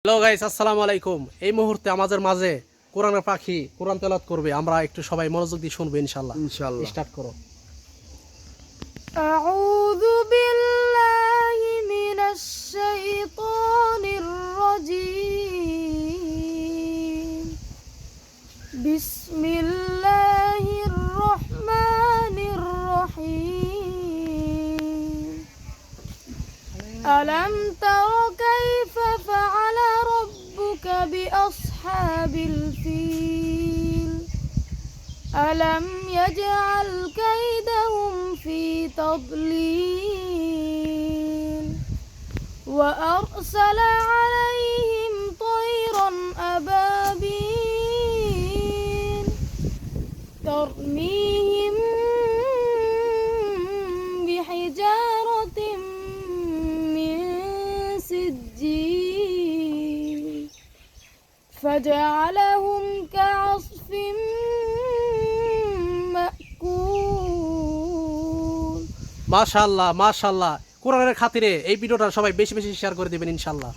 Hello guys, আসসালামু আলাইকুম। এই মুহূর্তে আমাদের মাঝে কোরআনের পাখি কোরআন তেলাওয়াত করবে। আমরা একটু সবাই মনোযোগ দিয়ে শুনবো ইনশাআল্লাহ। স্টার্ট করো। আউযু বিল্লাহি মিনাশ শাইতানির রাজীম। বিসমিল্লাহির রহমানির রহিম। আলাম তারা কাইফা ফাআলা রাব্বুকা বিআসহাবিল ফিল। ألم يجعل كيدهم في تضليل وأرسل عليهم طيرا أبابيل ترميهم بحجارة من سجيل فجعلهم كعصف মাশাআল্লাহ মাশাআল্লাহ। কোরআনের খাতিরে এই ভিডিওটা সবাই বেশি বেশি শেয়ার করে দিবেন ইনশাআল্লাহ।